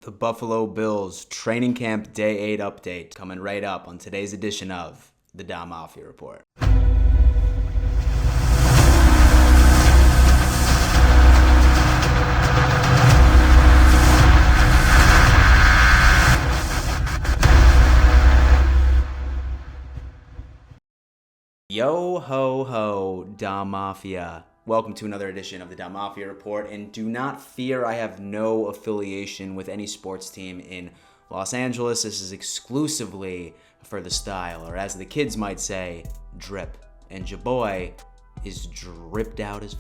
The Buffalo Bills training camp day 8 update coming right up on today's edition of the Dom Mafia Report. Yo ho ho, Dom Mafia. Welcome to another edition of the Dom Mafia Report, and do not fear, I have no affiliation with any sports team in Los Angeles. This is exclusively for the style, or as the kids might say, drip. And your boy is dripped out as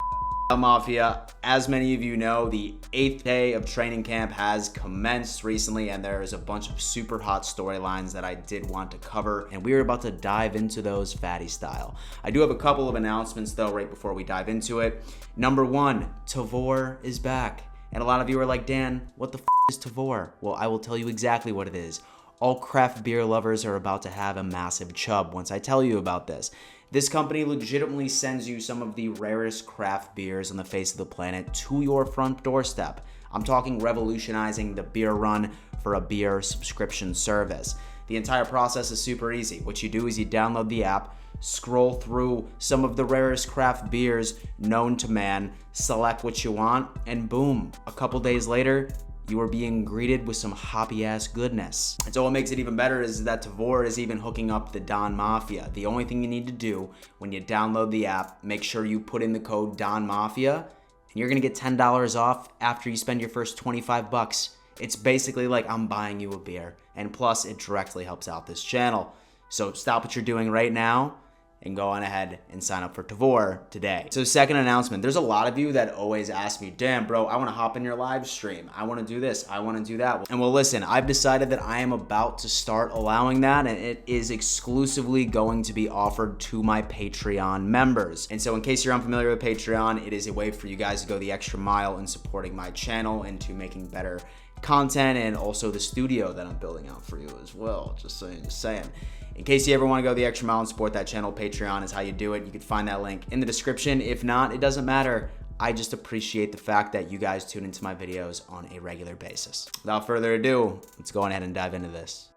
Dom Mafia. As many of you know, the 8th day of training camp has commenced recently, and there is a bunch of super hot storylines that I did want to cover, and we are about to dive into those fatty style. I do have a couple of announcements though right before we dive into it. Number one, Tavour is back. And a lot of you are like, Dan, what the is Tavour? Well, I will tell you exactly what it is. All craft beer lovers are about to have a massive chub once I tell you about this. This company legitimately sends you some of the rarest craft beers on the face of the planet to your front doorstep. I'm talking revolutionizing the beer run for a beer subscription service. The entire process is super easy. What you do is you download the app, scroll through some of the rarest craft beers known to man, select what you want, and boom, a couple days later, you are being greeted with some hoppy-ass goodness. And so what makes it even better is that Tavour is even hooking up the Don Mafia. The only thing you need to do when you download the app, make sure you put in the code Don Mafia, and you're gonna get $10 off after you spend your first 25 bucks. It's basically like I'm buying you a beer, and plus it directly helps out this channel. So stop what you're doing right now and go on ahead and sign up for Tavour today. So second announcement, there's a lot of you that always ask me, damn bro, I wanna hop in your live stream. I wanna do this, I wanna do that. And well, listen, I've decided that I am about to start allowing that, and it is exclusively going to be offered to my Patreon members. And so in case you're unfamiliar with Patreon, it is a way for you guys to go the extra mile in supporting my channel and to making better content, and also the studio that I'm building out for you as well. Just saying. In case you ever want to go the extra mile and support that channel, Patreon is how you do it. You can find that link in the description. If not, it doesn't matter. I just appreciate the fact that you guys tune into my videos on a regular basis. Without further ado, let's go ahead and dive into this.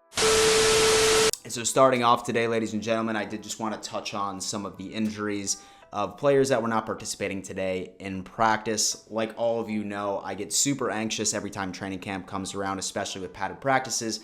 And so starting off today, ladies and gentlemen, I did just want to touch on some of the injuries of players that were not participating today in practice. Like all of you know, I get super anxious every time training camp comes around, especially with padded practices,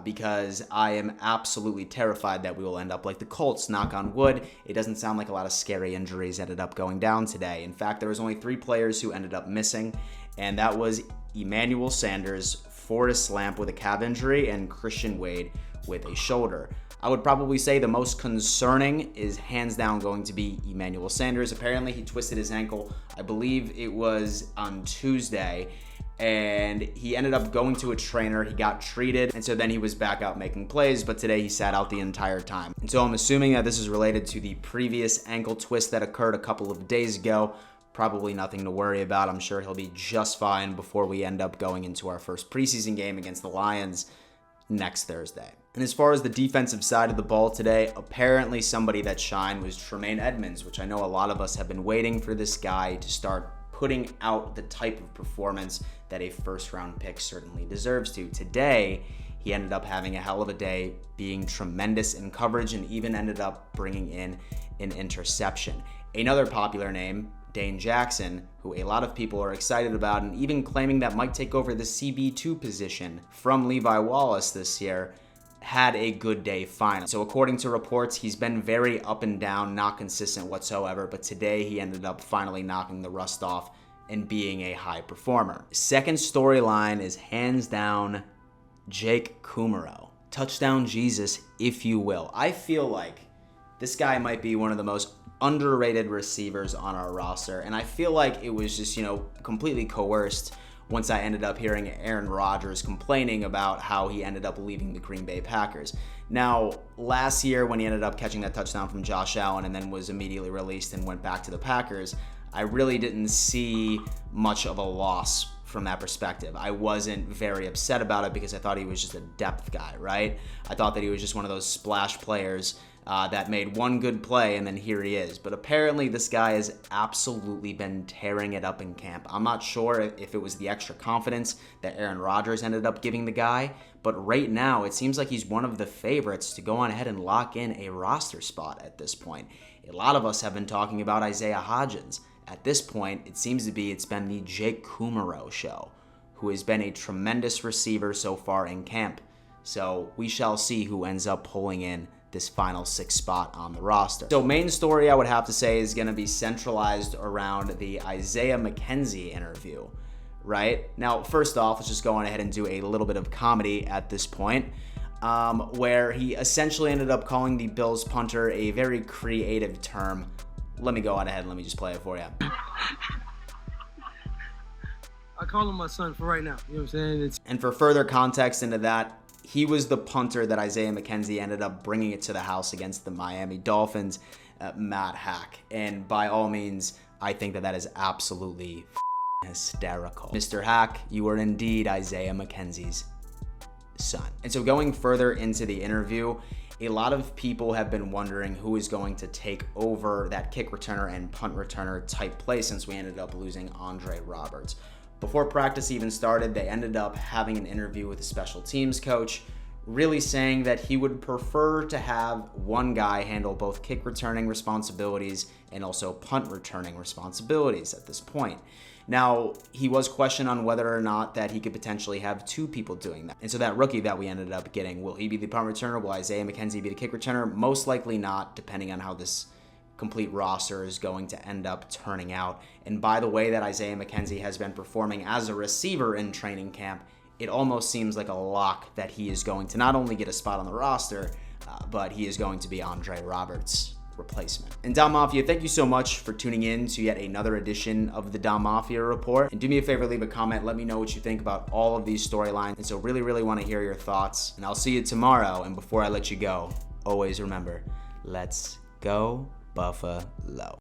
because I am absolutely terrified that we will end up like the Colts, knock on wood. It doesn't sound like a lot of scary injuries ended up going down today. In fact, there was only 3 players who ended up missing, and that was Emmanuel Sanders, Forrest Lamp with a calf injury, and Christian Wade with a shoulder. I would probably say the most concerning is hands down going to be Emmanuel Sanders. Apparently he twisted his ankle, I believe it was on Tuesday, and he ended up going to a trainer. He got treated, and so then he was back out making plays, but today he sat out the entire time. And so I'm assuming that this is related to the previous ankle twist that occurred a couple of days ago. Probably nothing to worry about. I'm sure he'll be just fine before we end up going into our first preseason game against the Lions next Thursday. And as far as the defensive side of the ball today, apparently somebody that shined was Tremaine Edmonds, which I know a lot of us have been waiting for this guy to start putting out the type of performance that a first-round pick certainly deserves to. Today, he ended up having a hell of a day, being tremendous in coverage, and even ended up bringing in an interception. Another popular name, Dane Jackson, who a lot of people are excited about and even claiming that might take over the CB2 position from Levi Wallace this year, had a good day finally. So according to reports, he's been very up and down, not consistent whatsoever, but today he ended up finally knocking the rust off and being a high performer. Second storyline is hands down Jake Kumerow. Touchdown Jesus, if you will. I feel like this guy might be one of the most underrated receivers on our roster, and I feel like it was just, completely coerced once I ended up hearing Aaron Rodgers complaining about how he ended up leaving the Green Bay Packers. Now, last year when he ended up catching that touchdown from Josh Allen and then was immediately released and went back to the Packers, I really didn't see much of a loss from that perspective. I wasn't very upset about it because I thought he was just a depth guy, right? I thought that he was just one of those splash players that made one good play, and then here he is. But apparently this guy has absolutely been tearing it up in camp. I'm not sure if it was the extra confidence that Aaron Rodgers ended up giving the guy, but right now it seems like he's one of the favorites to go on ahead and lock in a roster spot at this point. A lot of us have been talking about Isaiah Hodgins. At this point, it seems to be it's been the Jake Kumaro show, who has been a tremendous receiver so far in camp. So we shall see who ends up pulling in this final 6 spot on the roster. So main story I would have to say is going to be centralized around the Isaiah McKenzie interview, right? Now, first off, let's just go on ahead and do a little bit of comedy at this point, where he essentially ended up calling the Bills punter a very creative term. Let me go on ahead and let me just play it for you. I call him my son for right now. You know what I'm saying? And for further context into that, he was the punter that Isaiah McKenzie ended up bringing it to the house against the Miami Dolphins, Matt Hack. And by all means, I think that is absolutely hysterical. Mr. Hack, you are indeed Isaiah McKenzie's son. And so going further into the interview, a lot of people have been wondering who is going to take over that kick returner and punt returner type play since we ended up losing Andre Roberts. Before practice even started, they ended up having an interview with the special teams coach, really saying that he would prefer to have one guy handle both kick returning responsibilities and also punt returning responsibilities at this point. Now, he was questioned on whether or not that he could potentially have 2 people doing that. And so that rookie that we ended up getting, will he be the punt returner? Will Isaiah McKenzie be the kick returner? Most likely not, depending on how this complete roster is going to end up turning out. And by the way that Isaiah McKenzie has been performing as a receiver in training camp, it almost seems like a lock that he is going to not only get a spot on the roster, but he is going to be Andre Roberts' replacement. And Dom Mafia, thank you so much for tuning in to yet another edition of the Dom Mafia Report. And do me a favor, leave a comment. Let me know what you think about all of these storylines. And so really want to hear your thoughts. And I'll see you tomorrow. And before I let you go, always remember, let's go Buffalo.